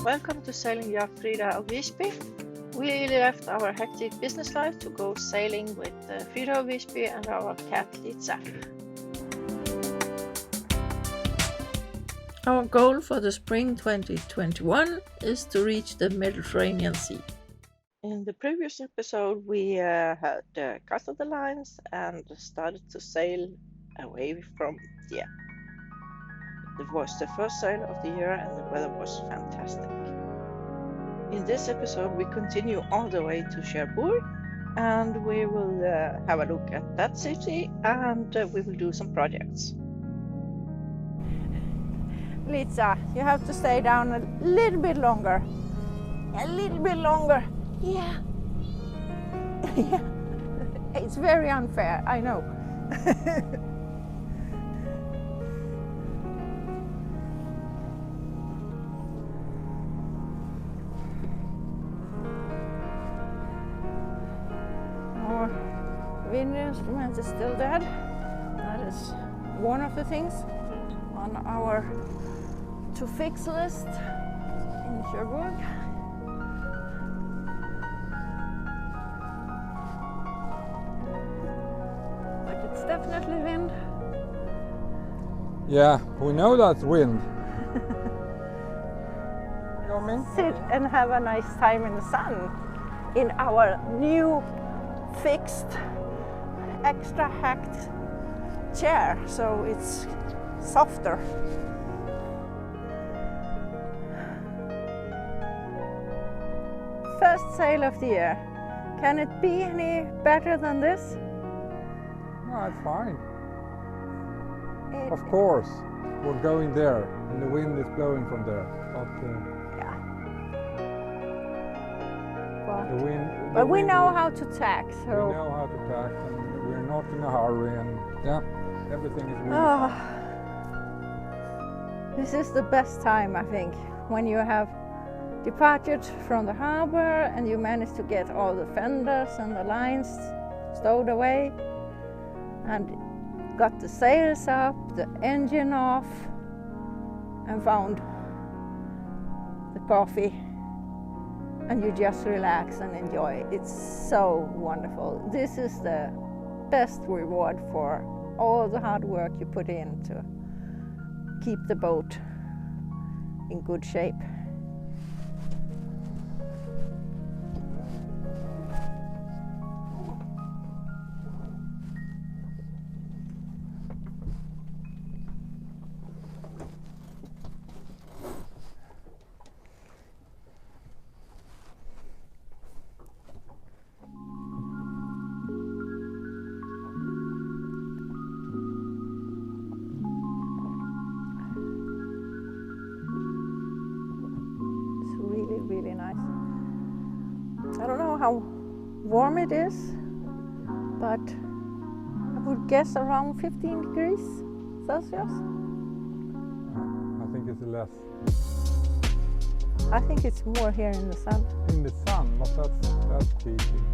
Welcome to Sailing Frida og Visby. We left our hectic business life to go sailing with Frida og Visby and our cat Lisa. Our goal for the spring 2021 is to reach the Mediterranean Sea. In the previous episode, we had cast off the lines and started to sail away from Dieppe. It was the first sail of the year and the weather was fantastic. In this episode, we continue all the way to Cherbourg and we will have a look at that city and we will do some projects. Lisa, you have to stay down a little bit longer. A little bit longer. Yeah. Yeah. It's very unfair, I know. Our wind instrument is still dead. That is one of the things on our to fix list in Cherbourg. But it's definitely wind. Yeah, we know that's wind. You know what I mean? Sit and have a nice time in the sun in our new fixed extra hacked chair, so it's softer. First sail of the year. Can it be any better than this? No, it's fine. Of course, we're going there and the wind is blowing from there. Yeah. The wind. But we know how to tack, so. We know how to tack and we're not in a hurry and yeah, everything is really Oh, this is the best time, I think, when you have departed from the harbor and you manage to get all the fenders and the lines stowed away and got the sails up, the engine off and found the coffee and you just relax and enjoy. It's so wonderful. This is the best reward for all the hard work you put in to keep the boat in good shape. Really nice. I don't know how warm it is, but I would guess around 15 degrees Celsius. I think it's less. I think it's more here in the sun. In the sun, but that's cheating.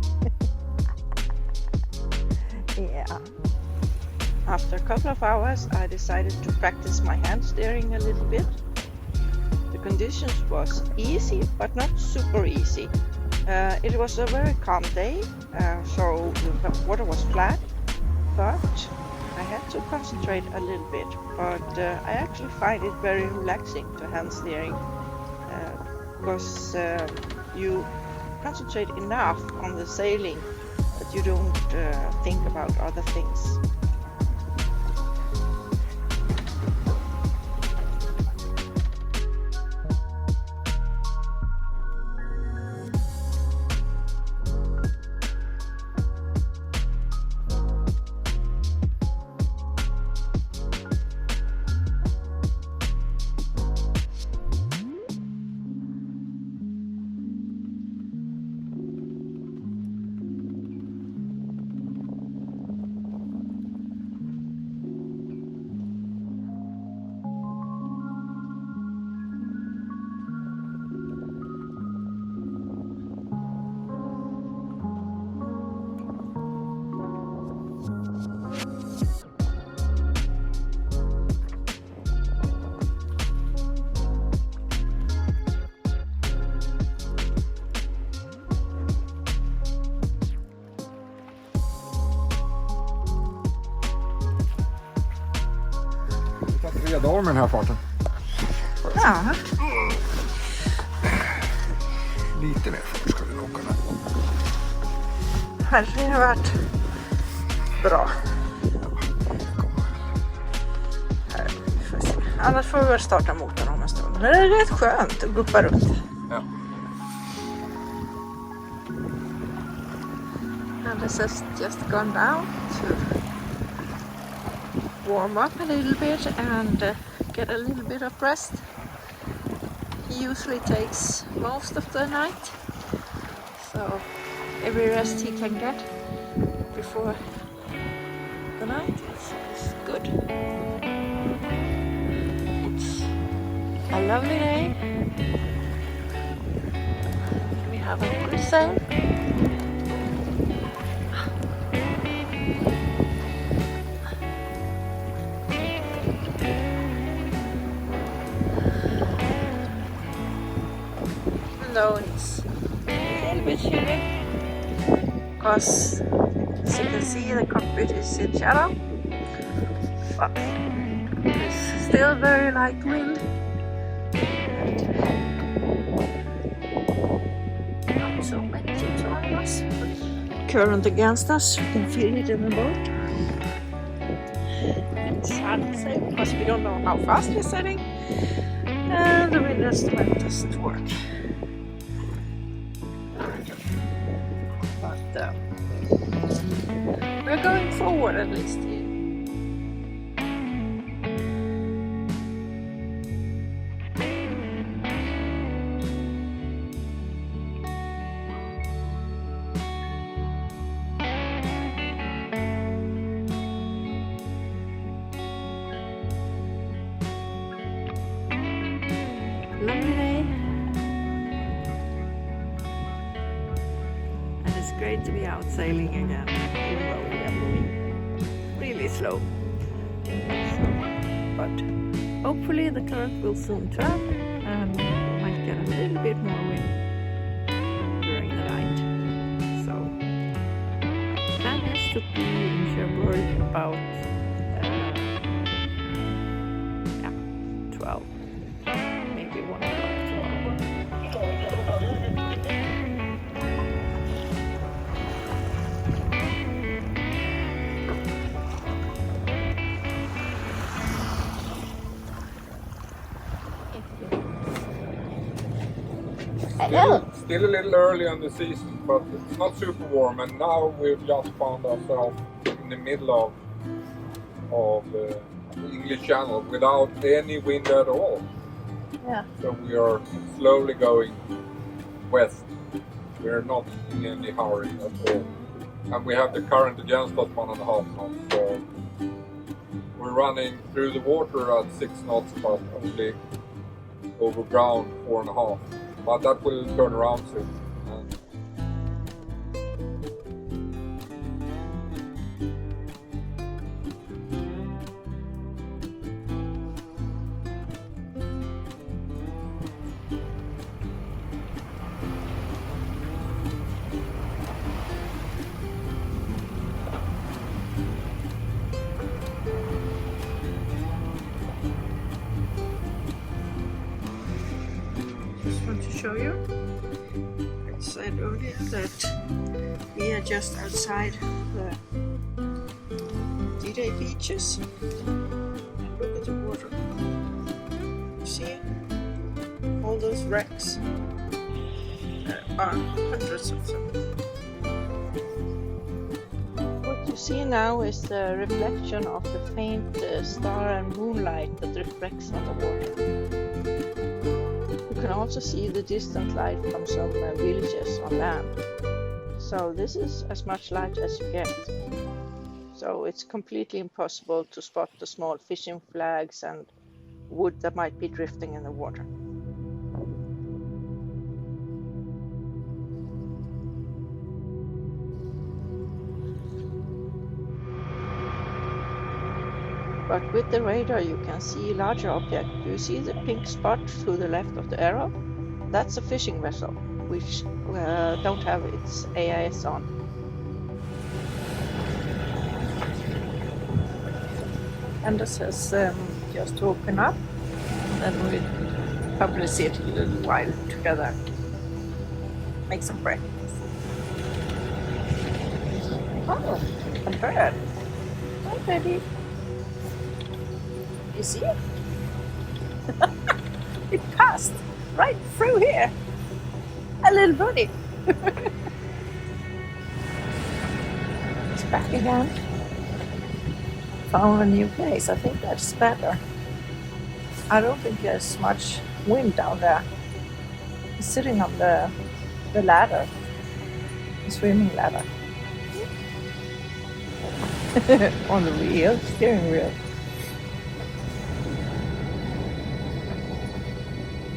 Yeah. After a couple of hours, I decided to practice my hand steering a little bit. The conditions was easy, but not super easy. It was a very calm day, so the water was flat, but I had to concentrate a little bit. But I actually find it very relaxing to hand steering because you concentrate enough on the sailing that you don't think about other things. av med den här farten. Ja. Lite mer fart ska vi nog kunna. Verkligen varit bra. Annars får vi väl starta motorn om en stund. Men det är rätt skönt att guppa runt. Ja. And this has just gone down to warm up a little bit and get a little bit of rest. He usually takes most of the night, so every rest he can get before the night is good. It's a lovely day. We have a good sail. Though it's a little bit chilly because as you can see the cockpit is in shadow, but it's still very light wind and not so many ships around us. Current against us, you can feel it in the boat. It's hard to say because we don't know how fast we're setting and the wind instrument doesn't work. But we're going forward at least here. Lovely day. It's great to be out sailing again, even though we are moving really slow. So, but hopefully the current will soon turn and we might get a little bit more wind during the night. So, plan is to be in Cherbourg about 12, maybe 1 o'clock tomorrow. Still a little early in the season, but it's not super warm. And now we've just found ourselves in the middle of the English Channel without any wind at all. Yeah. So we are slowly going west. We are not in any hurry at all. And we have the current against us 1.5 knots. So we're running through the water at 6 knots, but only over ground 4.5. But that will turn around soon. Just want to show you. I said earlier that we are just outside the D-Day beaches. And look at the water. You see all those wrecks? There are hundreds of them. What you see now is the reflection of the faint star and moonlight that reflects on the water. You can also see the distant light from some villages on land. So this is as much light as you get. So it's completely impossible to spot the small fishing flags and wood that might be drifting in the water. But with the radar you can see larger objects. Do you see the pink spot to the left of the arrow? That's a fishing vessel, which don't have its AIS on. Anders has just to open up. Then we'll probably sit a little while together, make some breakfast. Oh, a bird. Hi, baby. You see it? It passed right through here. A little birdie. It's back again. Found a new place. I think that's better. I don't think there's much wind down there. He's sitting on the ladder, the swimming ladder. On the wheel, steering wheel.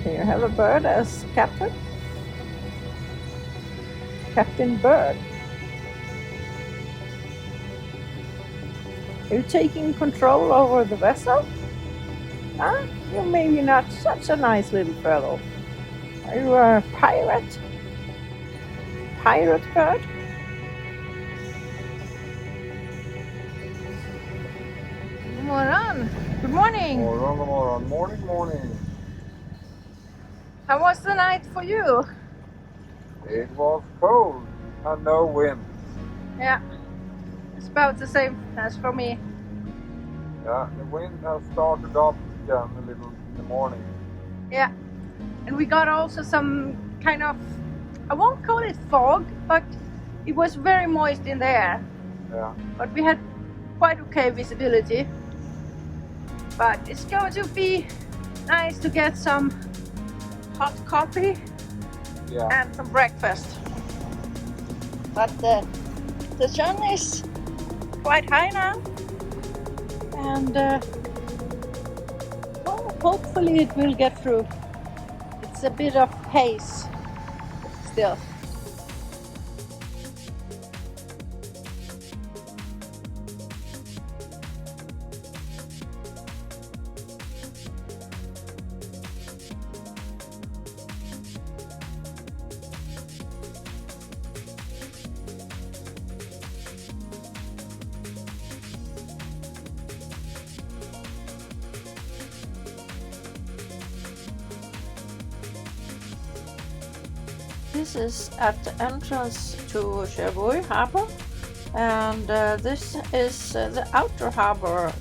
Can you have a bird as captain? Captain Bird. Are you taking control over the vessel? Huh? You're maybe not such a nice little fellow. Are you a pirate? Pirate bird? Morgon. Good morning. Morgon. Morning. How was the night for you? It was cold and no wind. Yeah, it's about the same as for me. Yeah, the wind has started up again a little in the morning. Yeah, and we got also some kind of, I won't call it fog, but it was very moist in the air. Yeah. But we had quite okay visibility. But it's going to be nice to get some hot coffee and some breakfast. But the sun is quite high now, and well, hopefully it will get through. It's a bit of haze still. This is at the entrance to Cherbourg Harbor, and this is the outer harbor,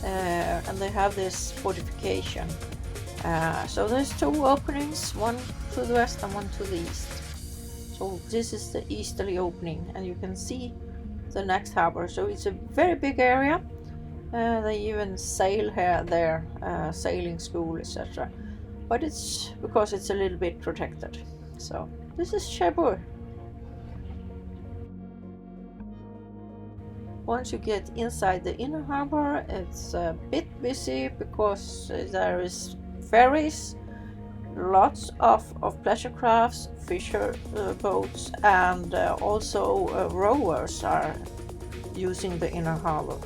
and they have this fortification. So there's two openings, one to the west and one to the east. So this is the easterly opening, and you can see the next harbor. So it's a very big area. They even sail here, there, sailing school, etc. But it's because it's a little bit protected. So this is Cherbourg. Once you get inside the inner harbor, it's a bit busy because there is ferries, lots of pleasure crafts, fisher boats, and also rowers are using the inner harbor.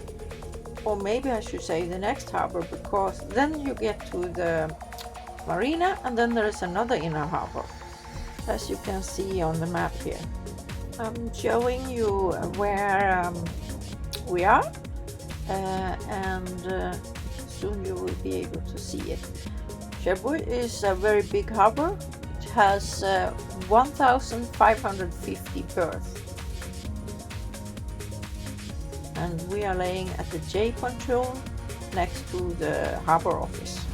Or maybe I should say the next harbor, because then you get to the marina, and then there is another inner harbor, as you can see on the map here. I'm showing you where we are, and soon you will be able to see it. Cherbourg is a very big harbor. It has 1,550 berths. And we are laying at the J pontoon next to the harbor office.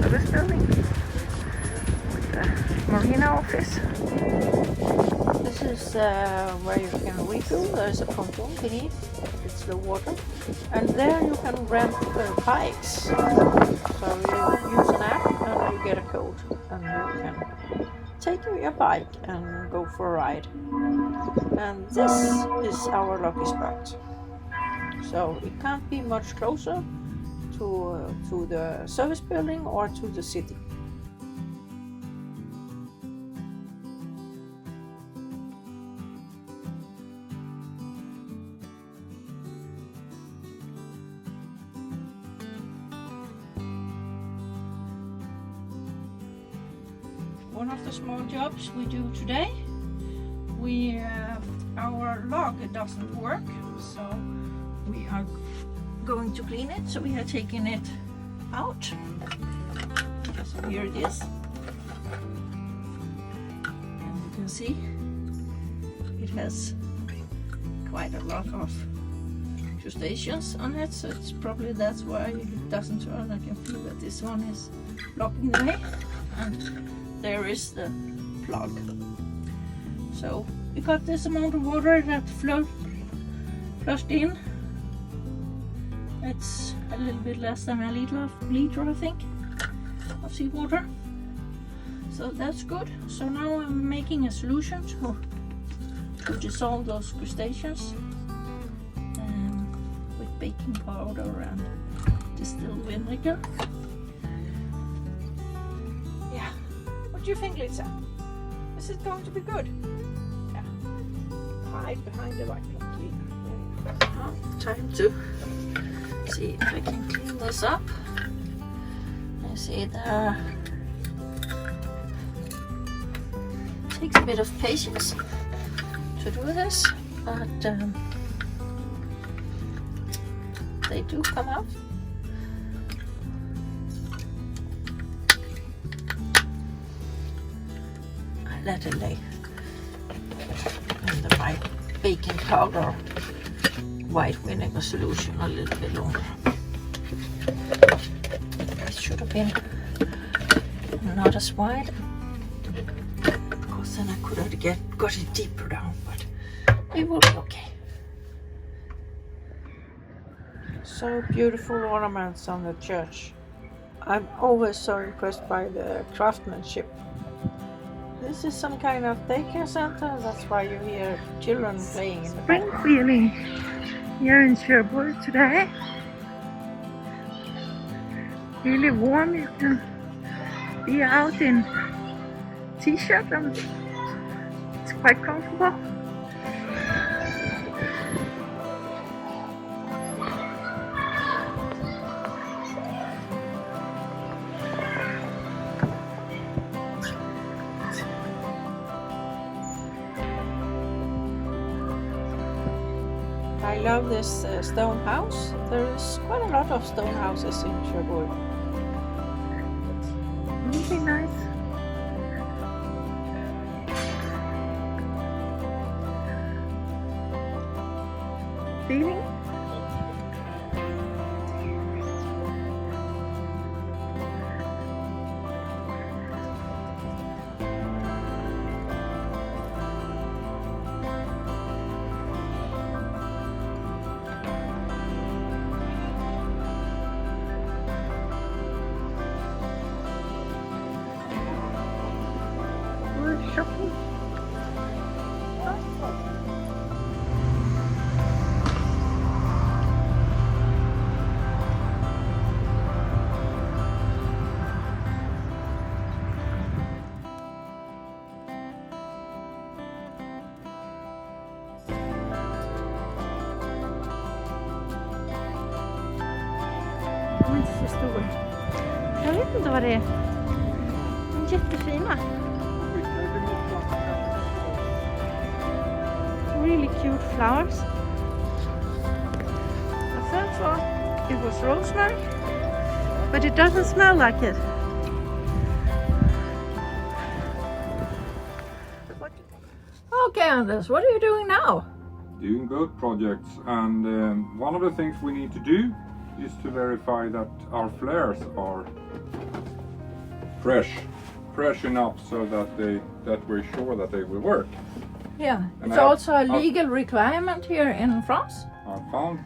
Service building with the marina office. This is where you can refuel. There's a pontoon beneath, it's the water, and there you can rent bikes. So you use an app and you get a code, and you can take your bike and go for a ride. And this is our lucky spot. So it can't be much closer to the service building or to the city. One of the small jobs we do today, our log doesn't work, so we are going to clean it, so we are taking it out. So here it is. And you can see it has quite a lot of crustaceans on it, so it's probably that's why it doesn't turn. I can feel that this one is blocking the way, and there is the plug. So we got this amount of water that flushed in. It's a little bit less than a liter, I think, of seawater. So that's good. So now I'm making a solution to dissolve those crustaceans with baking powder and distilled vinegar. Yeah. What do you think, Lisa? Is it going to be good? Yeah. Hide behind the vacuum cleaner. Now, time to see if I can clean this up. I see there takes a bit of patience to do this, but they do come out. I let it lay in my baking powder white vinegar solution a little bit longer. It should have been not as wide, because then I could have got it deeper down, but it will be okay. So beautiful ornaments on the church. I'm always so impressed by the craftsmanship. This is some kind of daycare center, that's why you hear children playing in the Spring background. feeling here in Cherbourg today. Really warm, you can be out in t-shirt and it's quite comfortable. I love this stone house. There is quite a lot of stone houses in Cherbourg. Really nice. Feeling? We're shopping. De är inte så stor. Jag vet inte vad det är. De är jättefina. Really cute flowers. I thought it was rosemary, but it doesn't smell like it. Okay, Anders, what are you doing now? Doing boat projects, and one of the things we need to do is to verify that our flares are fresh enough so that we're sure that they will work. Yeah, And it's I- also a legal requirement here in France. I found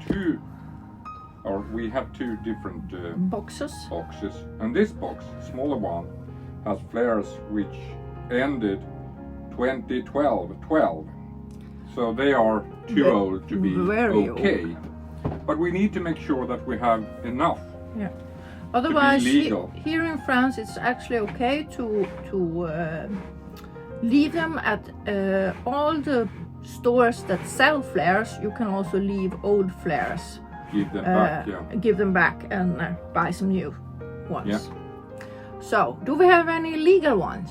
we have two different Boxes. boxes, and this box, smaller one, has flares which ended 2012. So they are too old to be very okay. But we need to make sure that we have enough. Yeah. Otherwise, legal. here in France, it's actually okay to leave them at all the stores that sell flares. You can also leave old flares, Give them back, yeah. give them back, and buy some new ones. Yeah. So, do we have any legal ones?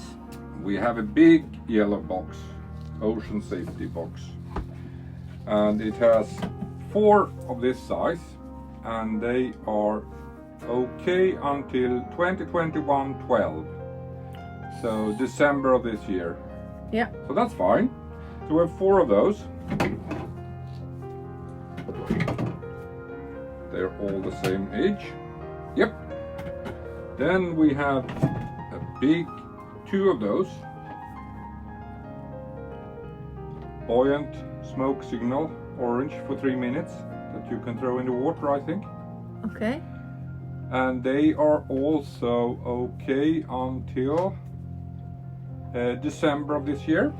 We have a big yellow box, ocean safety box, and it has 4 of this size, and they are okay until 2021-12. So December of this year. Yeah. So that's fine. So we have 4 of those. They're all the same age. Yep. Then we have a big 2 of those. Buoyant smoke signal, orange for 3 minutes, that you can throw in the water, I think. Okay. And they are also okay until December of this year.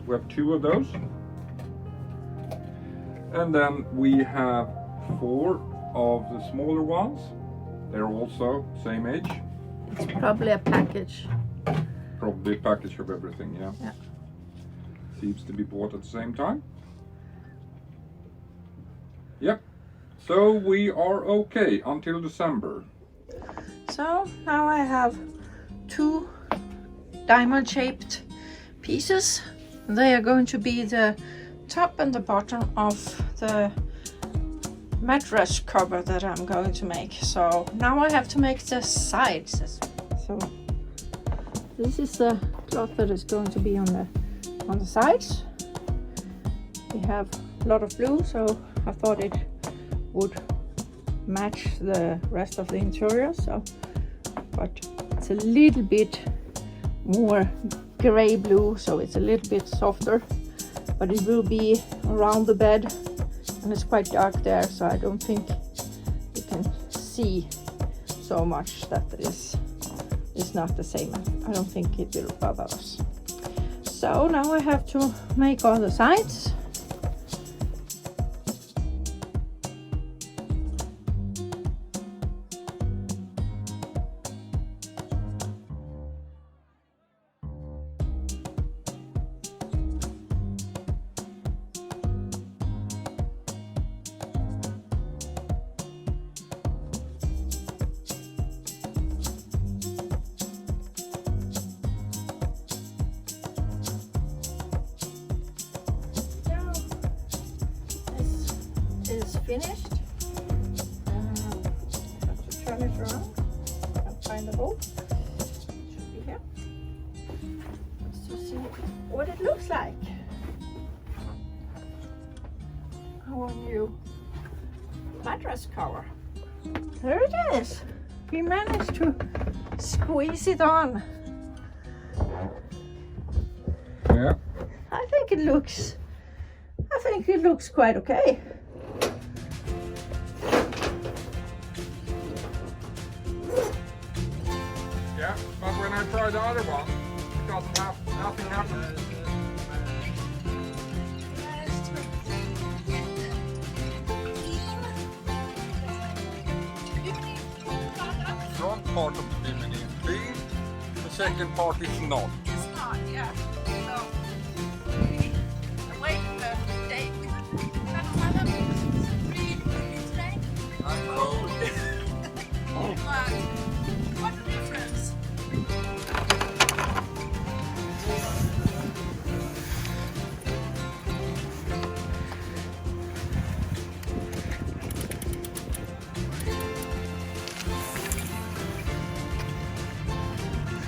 We have 2 of those. And then we have 4 of the smaller ones. They're also same age. It's probably a package. Probably a package of everything, yeah. Yeah. Seems to be bought at the same time. Yep. So we are okay until December. So now I have 2 diamond-shaped pieces. They are going to be the top and the bottom of the mattress cover that I'm going to make. So now I have to make the sides. So this is the cloth that is going to be on the sides. We have a lot of blue, so I thought it would match the rest of the interior. So, but it's a little bit more gray blue, so it's a little bit softer, but it will be around the bed, and it's quite dark there, so I don't think you can see so much that it's not the same. I don't think it will bother us. So now I have to make all the sides. Is finished. Have to turn it around and find the hole. Should be here. Let's just see what it looks like. Our new mattress cover. There it is. We managed to squeeze it on. Yeah. I think it looks quite okay. Yeah, but when I try the other one, it doesn't have, nothing happens. Front part of the chimney is clean, the second part is not. It's not, yeah. No. Wait a day. I'm cold. What a difference.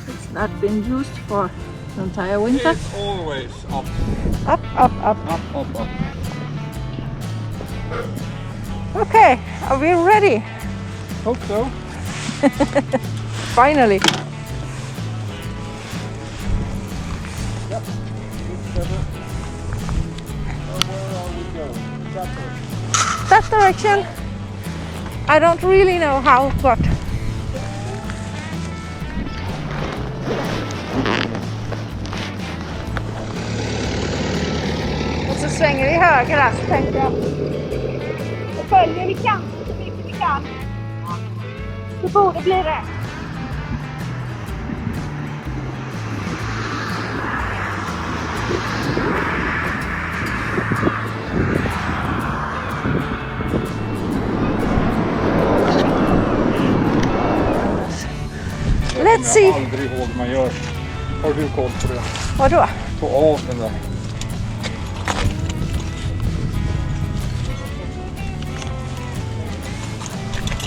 It's not been used for the entire winter. It's always up. Up, up, up. Up, up, up. Okay, are we ready? Hope so. Finally. Yep. Where are we going? That way. That direction. I don't really know how, but och så svänger vi höger här, så tänkte jag. Då följer vi kanten så mycket vi kan. Det borde bli rätt. Let's see. Jag aldrig ihåg hur man gör. Har du koll på det? Vadå? På av den där.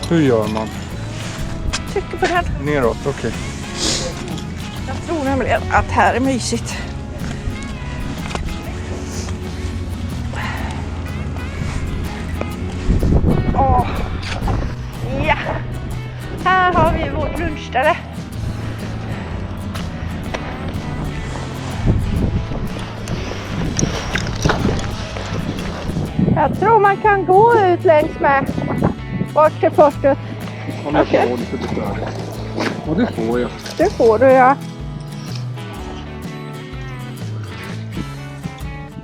Hur gör man? Trycker på den. Neråt, okej. Jag tror nämligen att här är mysigt. Åh. Ja. Här har vi vårt lunchställe. Jag tror man kan gå ut längs med bort till fortet. Om jag får lite besvärligt. Och det får jag. Det får du, ja.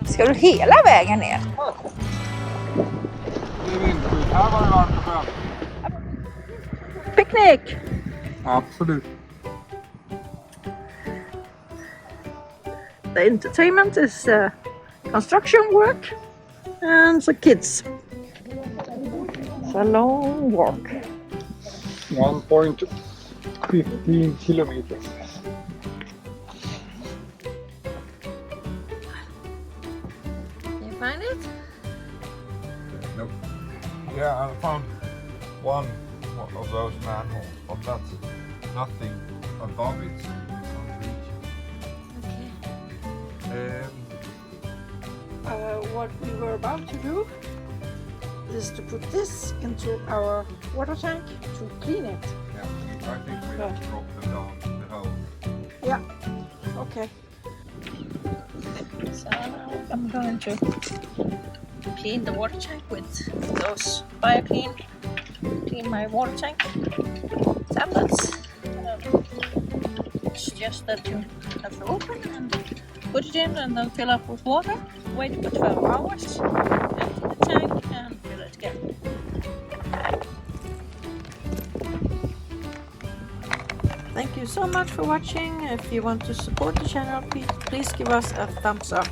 Ska du hela vägen ner? Det är vindskydd. Här var det varmt och skönt. Picknick! Absolut. The entertainment is construction work and the kids. It's a long walk. 1.15 kilometers. Can you find it? Nope. Yeah, I found one of those manholes, but that's nothing above it. So you can't reach it. What we were about to do is to put this into our water tank to clean it. Yeah, I think we have to drop them down the hole. Yeah. Okay. So I'm going to clean the water tank with those BioClean. Clean my water tank tablets. It's just that you have to open and put it in and then fill up with water. Wait for 12 hours. Empty the tank and fill it again. Thank you so much for watching. If you want to support the channel, please give us a thumbs up.